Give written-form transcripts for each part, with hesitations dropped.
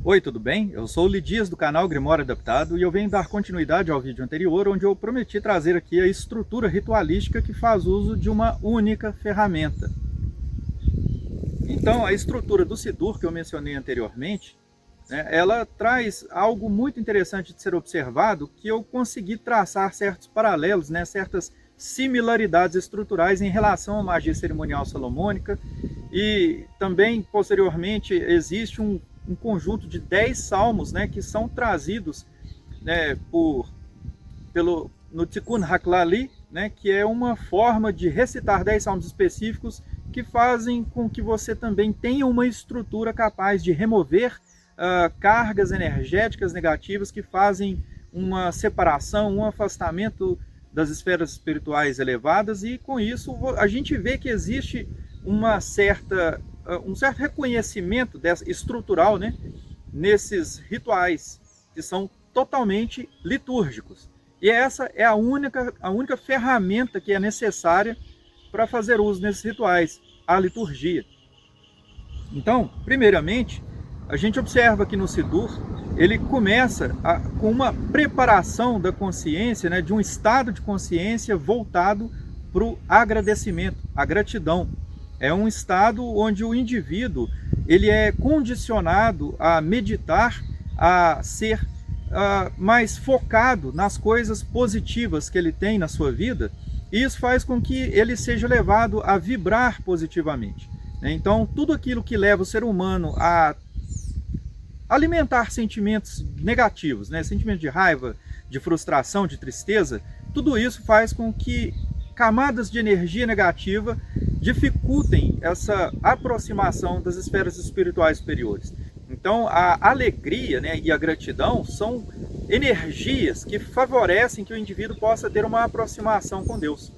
Oi, tudo bem? Eu sou o Lidias do canal Grimório Adaptado e eu venho dar continuidade ao vídeo anterior, onde eu prometi trazer aqui a estrutura ritualística que faz uso de uma única ferramenta. Então, a estrutura do Sidur que eu mencionei anteriormente, ela traz algo muito interessante de ser observado, que eu consegui traçar certos paralelos, certas similaridades estruturais em relação à magia cerimonial salomônica, e também, posteriormente, existe um conjunto de 10 salmos, que são trazidos no Tikkun Haklali, que é uma forma de recitar 10 salmos específicos que fazem com que você também tenha uma estrutura capaz de remover cargas energéticas negativas que fazem uma separação, um afastamento das esferas espirituais elevadas, e com isso a gente vê que existe um certo reconhecimento estrutural, nesses rituais que são totalmente litúrgicos. E essa é a única ferramenta que é necessária para fazer uso desses rituais, a liturgia. Então, primeiramente, a gente observa que no Sidur, ele começa com uma preparação da consciência, de um estado de consciência voltado para o agradecimento, a gratidão. É um estado onde o indivíduo ele é condicionado a meditar, a ser mais focado nas coisas positivas que ele tem na sua vida, e isso faz com que ele seja levado a vibrar positivamente. Então, tudo aquilo que leva o ser humano a alimentar sentimentos negativos, sentimentos de raiva, de frustração, de tristeza, tudo isso faz com que camadas de energia negativa dificultem essa aproximação das esferas espirituais superiores. Então, a alegria e a gratidão são energias que favorecem que o indivíduo possa ter uma aproximação com Deus.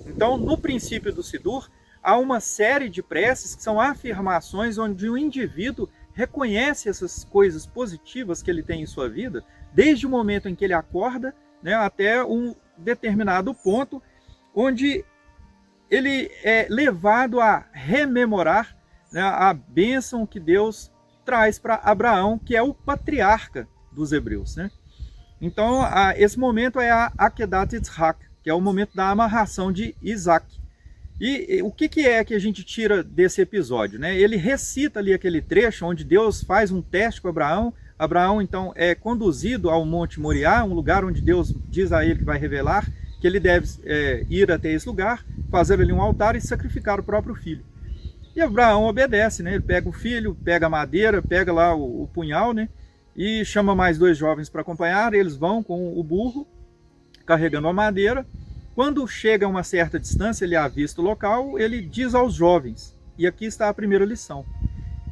Então, no princípio do Sidur, há uma série de preces que são afirmações onde o indivíduo reconhece essas coisas positivas que ele tem em sua vida, desde o momento em que ele acorda, até um determinado ponto, onde ele é levado a rememorar a bênção que Deus traz para Abraão, que é o patriarca dos hebreus. Então, esse momento é a Akedat Yitzhak, que é o momento da amarração de Isaac. E o que é que a gente tira desse episódio? Ele recita ali aquele trecho onde Deus faz um teste com Abraão. Abraão, então, é conduzido ao Monte Moriá, um lugar onde Deus diz a ele que vai revelar que ele deve ir até esse lugar, fazer ali um altar e sacrificar o próprio filho. E Abraão obedece, ele pega o filho, pega a madeira, pega lá o punhal, e chama mais 2 jovens para acompanhar. Eles vão com o burro, carregando a madeira. Quando chega a uma certa distância, ele avista o local, ele diz aos jovens, e aqui está a primeira lição.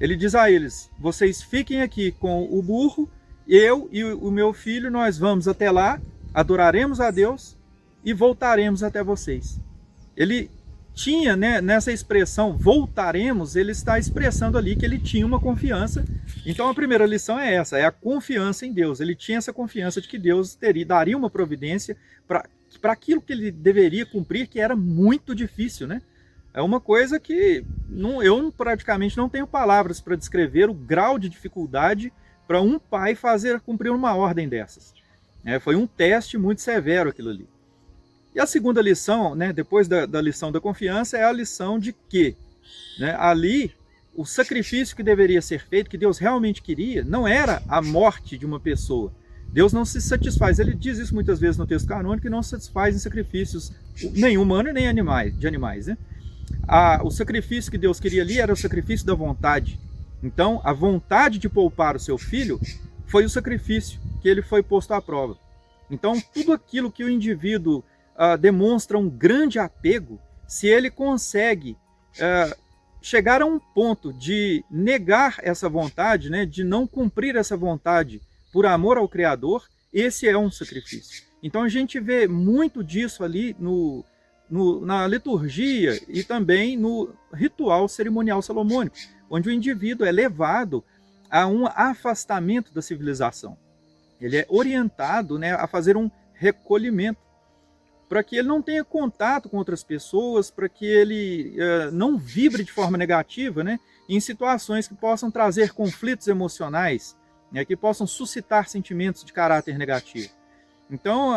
Ele diz a eles: vocês fiquem aqui com o burro, eu e o meu filho, nós vamos até lá, adoraremos a Deus e voltaremos até vocês. Ele tinha, nessa expressão voltaremos, ele está expressando ali que ele tinha uma confiança. Então a primeira lição é essa, é a confiança em Deus. Ele tinha essa confiança de que Deus daria uma providência para aquilo que ele deveria cumprir, que era muito difícil. É uma coisa que eu praticamente não tenho palavras para descrever o grau de dificuldade para um pai cumprir uma ordem dessas. Foi um teste muito severo aquilo ali. E a segunda lição, depois da lição da confiança, é a lição de que ali o sacrifício que deveria ser feito, que Deus realmente queria, não era a morte de uma pessoa. Deus não se satisfaz, ele diz isso muitas vezes no texto canônico, que não se satisfaz em sacrifícios nem humanos nem de animais. O sacrifício que Deus queria ali era o sacrifício da vontade. Então, a vontade de poupar o seu filho foi o sacrifício que ele foi posto à prova. Então, tudo aquilo que o indivíduo demonstra um grande apego, se ele consegue chegar a um ponto de negar essa vontade, de não cumprir essa vontade por amor ao Criador, esse é um sacrifício. Então a gente vê muito disso ali na liturgia e também no ritual cerimonial salomônico, onde o indivíduo é levado a um afastamento da civilização. Ele é orientado a fazer um recolhimento, para que ele não tenha contato com outras pessoas, para que ele não vibre de forma negativa, em situações que possam trazer conflitos emocionais, né, que possam suscitar sentimentos de caráter negativo. Então,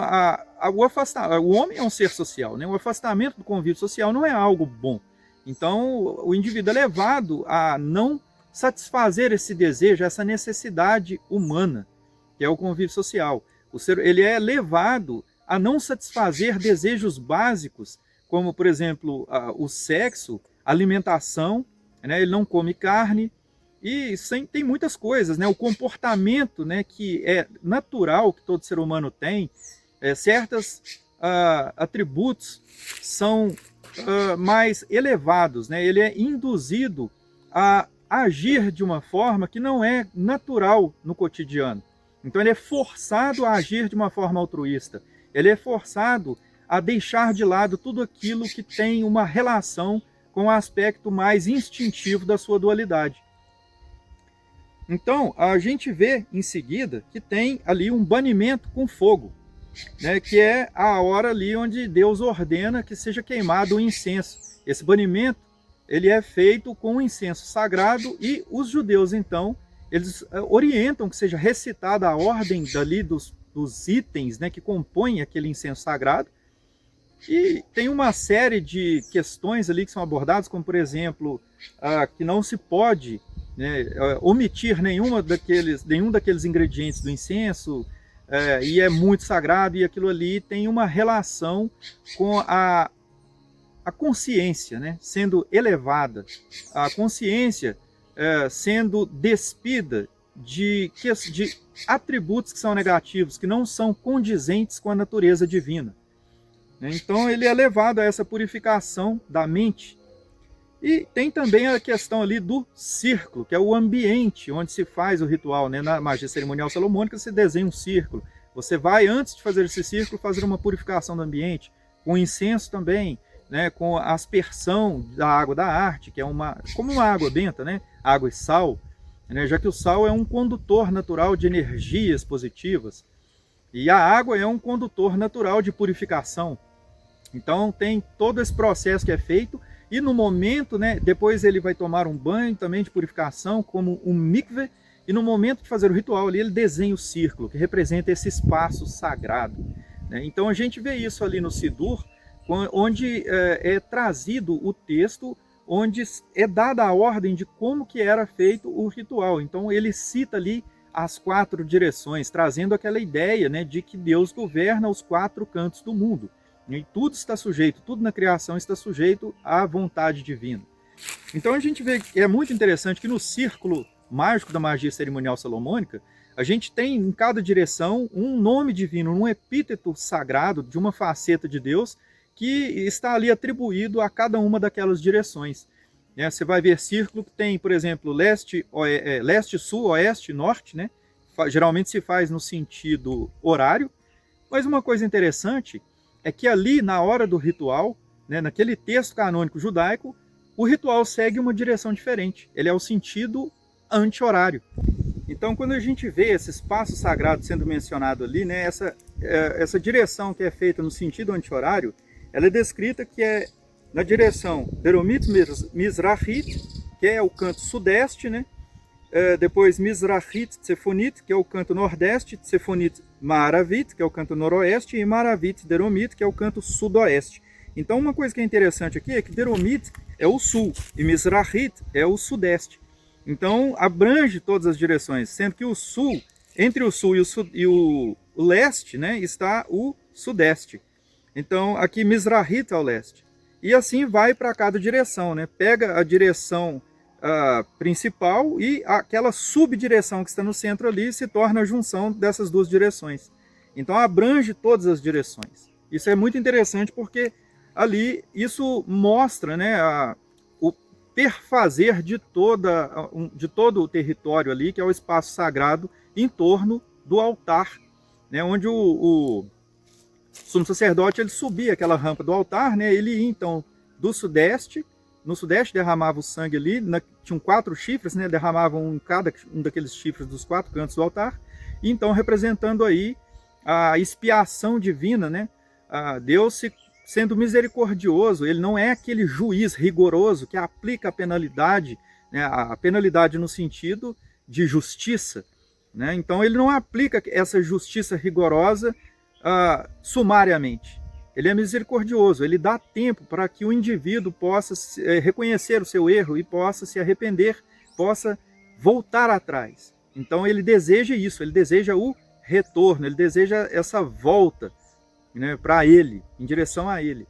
o homem é um ser social, né? O afastamento do convívio social não é algo bom. Então, o indivíduo é levado a não satisfazer esse desejo, essa necessidade humana, que é o convívio social. Ele é levado a não satisfazer desejos básicos, como, por exemplo, o sexo, alimentação, né? Ele não come carne, e tem muitas coisas, né? O comportamento, né, que é natural que todo ser humano tem, certos atributos são mais elevados, né? Ele é induzido a agir de uma forma que não é natural no cotidiano. Então ele é forçado a agir de uma forma altruísta. Ele é forçado a deixar de lado tudo aquilo que tem uma relação com o aspecto mais instintivo da sua dualidade. Então, a gente vê em seguida que tem ali um banimento com fogo, né, que é a hora ali onde Deus ordena que seja queimado o incenso. Esse banimento, ele é feito com o incenso sagrado e os judeus, então, eles orientam que seja recitada a ordem dali dos itens, né, que compõem aquele incenso sagrado. E tem uma série de questões ali que são abordadas, como, por exemplo, que não se pode, né, omitir nenhum daqueles ingredientes do incenso, e é muito sagrado, e aquilo ali tem uma relação com a consciência, né, sendo elevada, a consciência sendo despida de atributos que são negativos, que não são condizentes com a natureza divina. Então ele é levado a essa purificação da mente. E tem também a questão ali do círculo, que é o ambiente onde se faz o ritual, né? Na magia cerimonial salomônica você desenha um círculo. Você vai, antes de fazer esse círculo, fazer uma purificação do ambiente, com incenso também, né? Com a aspersão da água da arte, que é como uma água benta, né? Água e sal, né? Já que o sal é um condutor natural de energias positivas, e a água é um condutor natural de purificação. Então tem todo esse processo que é feito, e no momento, né, depois ele vai tomar um banho também de purificação, como um mikveh, e no momento de fazer o ritual ali, ele desenha o círculo, que representa esse espaço sagrado, né? Então a gente vê isso ali no Sidur, onde é trazido o texto, onde é dada a ordem de como que era feito o ritual. Então ele cita ali as 4 direções, trazendo aquela ideia, né, de que Deus governa os 4 cantos do mundo. E tudo está sujeito, tudo na criação está sujeito à vontade divina. Então a gente vê que é muito interessante que no círculo mágico da magia cerimonial salomônica, a gente tem em cada direção um nome divino, um epíteto sagrado de uma faceta de Deus que está ali atribuído a cada uma daquelas direções. Você vai ver círculo que tem, por exemplo, leste, sul, oeste, norte, né? Geralmente se faz no sentido horário, mas uma coisa interessante é que ali, na hora do ritual, né, naquele texto canônico judaico, o ritual segue uma direção diferente. Ele é o sentido anti-horário. Então, quando a gente vê esse espaço sagrado sendo mencionado ali, né, essa direção que é feita no sentido anti-horário, ela é descrita que é na direção Deromit Mizrahit, que é o canto sudeste, né? Depois Mizrahit Tsefonit, que é o canto nordeste, Tsefonit Maravit, que é o canto noroeste, e Maravit Deromit, que é o canto sudoeste. Então uma coisa que é interessante aqui é que Deromit é o sul e Mizrahit é o sudeste. Então abrange todas as direções, sendo que o sul, entre o sul e o leste, né, está o sudeste. Então aqui Mizrahit ao leste. E assim vai para cada direção, né? Pega a direção principal e aquela subdireção que está no centro ali se torna a junção dessas duas direções. Então abrange todas as direções. Isso é muito interessante porque ali isso mostra, né, o perfazer de todo o território ali, que é o espaço sagrado em torno do altar, né, onde o sumo sacerdote ele subia aquela rampa do altar, né, ele ia então do sudeste. No sudeste derramava o sangue ali, tinham 4 chifres, né, derramavam em cada um daqueles chifres dos 4 cantos do altar, e então representando aí a expiação divina, né, Deus sendo misericordioso, ele não é aquele juiz rigoroso que aplica a penalidade, né, a penalidade no sentido de justiça, né? Então ele não aplica essa justiça rigorosa sumariamente. Ele é misericordioso, ele dá tempo para que o indivíduo possa reconhecer o seu erro e possa se arrepender, possa voltar atrás. Então ele deseja isso, ele deseja o retorno, ele deseja essa volta, né, para ele, em direção a ele.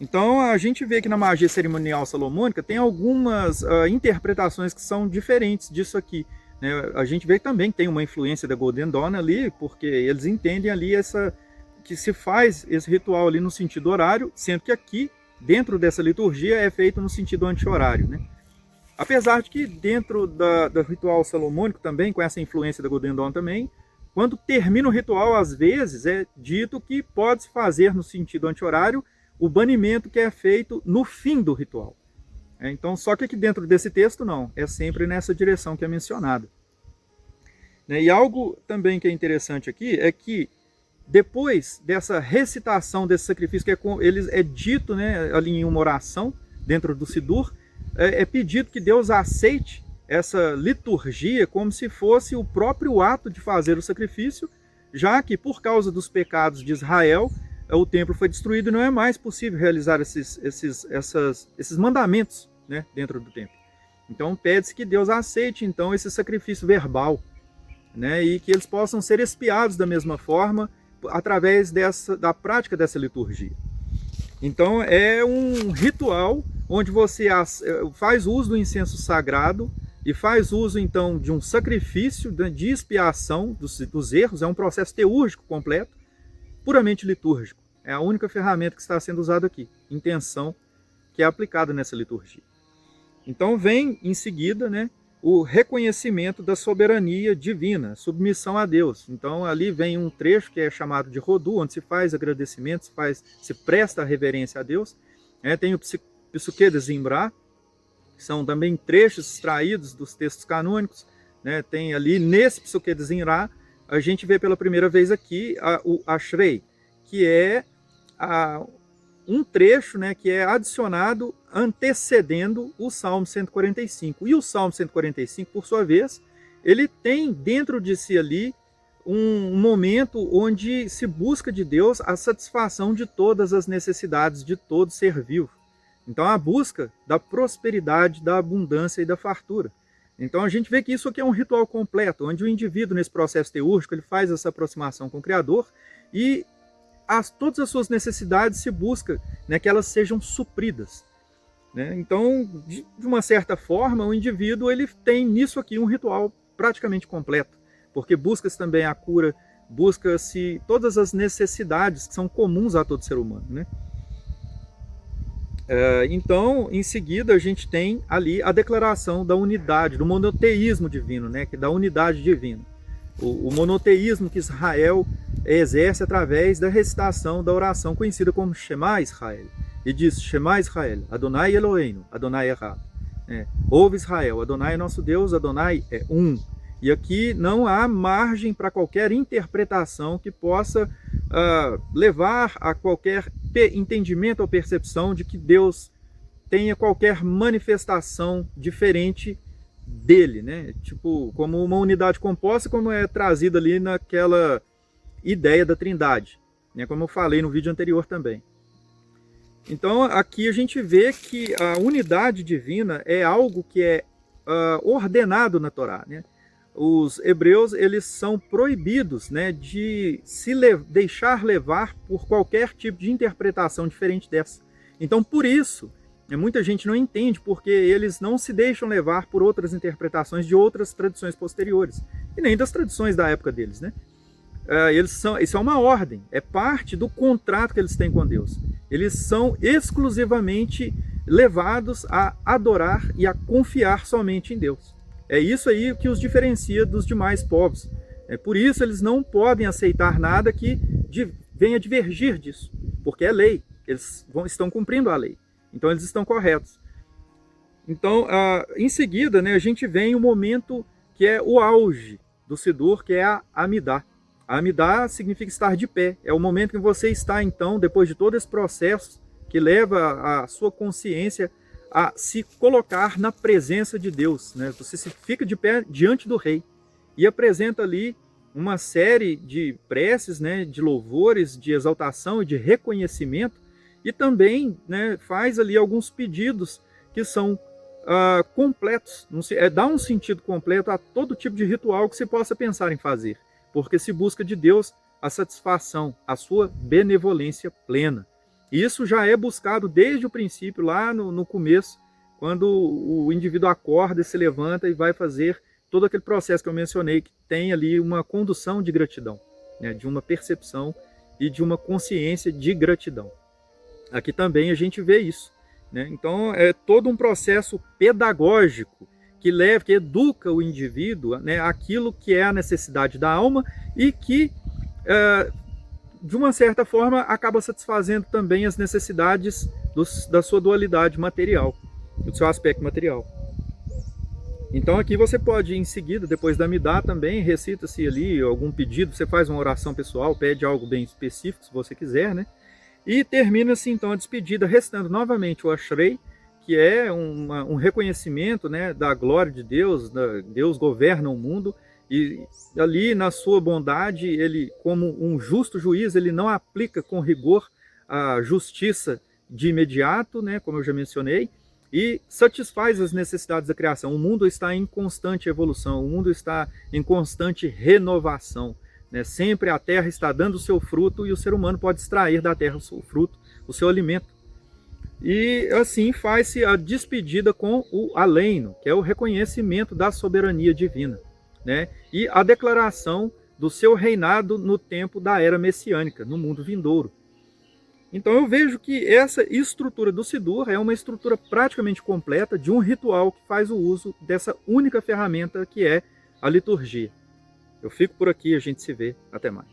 Então a gente vê que na magia cerimonial salomônica tem algumas interpretações que são diferentes disso aqui, né? A gente vê também que tem uma influência da Golden Dawn ali, porque eles entendem ali que se faz esse ritual ali no sentido horário, sendo que aqui, dentro dessa liturgia, é feito no sentido anti-horário, né? Apesar de que dentro do ritual salomônico também, com essa influência da Golden Dawn também, quando termina o ritual, às vezes é dito que pode-se fazer no sentido anti-horário o banimento que é feito no fim do ritual. Então, só que aqui dentro desse texto não, é sempre nessa direção que é mencionada. E algo também que é interessante aqui é que depois dessa recitação desse sacrifício, que é dito, né, ali em uma oração, dentro do Sidur, é pedido que Deus aceite essa liturgia como se fosse o próprio ato de fazer o sacrifício, já que por causa dos pecados de Israel, o templo foi destruído e não é mais possível realizar esses mandamentos, né, dentro do templo. Então pede-se que Deus aceite então esse sacrifício verbal, né, e que eles possam ser expiados da mesma forma, através da prática dessa liturgia. Então é um ritual onde você faz uso do incenso sagrado e faz uso então de um sacrifício de expiação dos erros. É um processo teúrgico completo, puramente litúrgico. É a única ferramenta que está sendo usada aqui, intenção, que é aplicada nessa liturgia. Então vem em seguida, né, o reconhecimento da soberania divina, submissão a Deus. Então ali vem um trecho que é chamado de Rodu, onde se faz agradecimento, se presta a reverência a Deus. Tem o Psuquê de Zimbra, que são também trechos extraídos dos textos canônicos. Tem ali, nesse Psuquê de Zimbra, a gente vê pela primeira vez aqui o Ashrei, que é um trecho, né, que é adicionado antecedendo o Salmo 145. E o Salmo 145, por sua vez, ele tem dentro de si ali um momento onde se busca de Deus a satisfação de todas as necessidades de todo ser vivo. Então a busca da prosperidade, da abundância e da fartura. Então a gente vê que isso aqui é um ritual completo, onde o indivíduo nesse processo teúrgico ele faz essa aproximação com o Criador e todas as suas necessidades se busca, né, que elas sejam supridas. Então, de uma certa forma, o indivíduo ele tem nisso aqui um ritual praticamente completo, porque busca-se também a cura, busca-se todas as necessidades que são comuns a todo ser humano, né? Então, em seguida, a gente tem ali a declaração da unidade, do monoteísmo divino, né, que da unidade divina. O monoteísmo que Israel exerce através da recitação da oração conhecida como Shema Israel. E diz, Shema Israel, Adonai Eloheinu, Adonai Echad. Ouve Israel, Adonai é nosso Deus, Adonai é um. E aqui não há margem para qualquer interpretação que possa levar a qualquer entendimento ou percepção de que Deus tenha qualquer manifestação diferente dele, né? Tipo, como uma unidade composta, como é trazida ali naquela ideia da Trindade, né? Como eu falei no vídeo anterior também. Então aqui a gente vê que a unidade divina é algo que é ordenado na Torá, né? Os hebreus eles são proibidos, né, de se deixar levar por qualquer tipo de interpretação diferente dessa. Então por isso muita gente não entende porque eles não se deixam levar por outras interpretações de outras tradições posteriores e nem das tradições da época deles, né? Isso é uma ordem, é parte do contrato que eles têm com Deus. Eles são exclusivamente levados a adorar e a confiar somente em Deus. É isso aí que os diferencia dos demais povos. Por isso eles não podem aceitar nada que venha divergir disso, porque é lei, eles estão cumprindo a lei, então eles estão corretos. Então, em seguida, né, a gente vem o momento que é o auge do Sidur, que é a Amidah. A Amidah significa estar de pé. É o momento que você está, então, depois de todo esse processo que leva a sua consciência a se colocar na presença de Deus, né? Você se fica de pé diante do rei. e apresenta ali uma série de preces, né, de louvores, de exaltação e de reconhecimento, e também, né, faz ali alguns pedidos que são completos, dá um sentido completo a todo tipo de ritual que você possa pensar em fazer, porque se busca de Deus a satisfação, a sua benevolência plena. E isso já é buscado desde o princípio, lá no começo, quando o indivíduo acorda, se levanta e vai fazer todo aquele processo que eu mencionei, que tem ali uma condução de gratidão, né, de uma percepção e de uma consciência de gratidão. Aqui também a gente vê isso, né? Então é todo um processo pedagógico que educa o indivíduo, né, aquilo que é a necessidade da alma e que, de uma certa forma, acaba satisfazendo também as necessidades da sua dualidade material, do seu aspecto material. Então aqui você pode, em seguida, depois da Amidá também, recita-se ali algum pedido, você faz uma oração pessoal, pede algo bem específico, se você quiser, né? E termina-se então a despedida, recitando novamente o Ashrei, que é um reconhecimento, né, da glória de Deus, Deus governa o mundo, e ali na sua bondade, ele, como um justo juiz, ele não aplica com rigor a justiça de imediato, né, como eu já mencionei, e satisfaz as necessidades da criação. O mundo está em constante evolução, o mundo está em constante renovação, né? Sempre a terra está dando o seu fruto e o ser humano pode extrair da terra o seu fruto, o seu alimento. E assim faz-se a despedida com o Aleino, que é o reconhecimento da soberania divina, né? E a declaração do seu reinado no tempo da era messiânica, no mundo vindouro. Então eu vejo que essa estrutura do Siddur é uma estrutura praticamente completa de um ritual que faz o uso dessa única ferramenta que é a liturgia. Eu fico por aqui, a gente se vê. Até mais.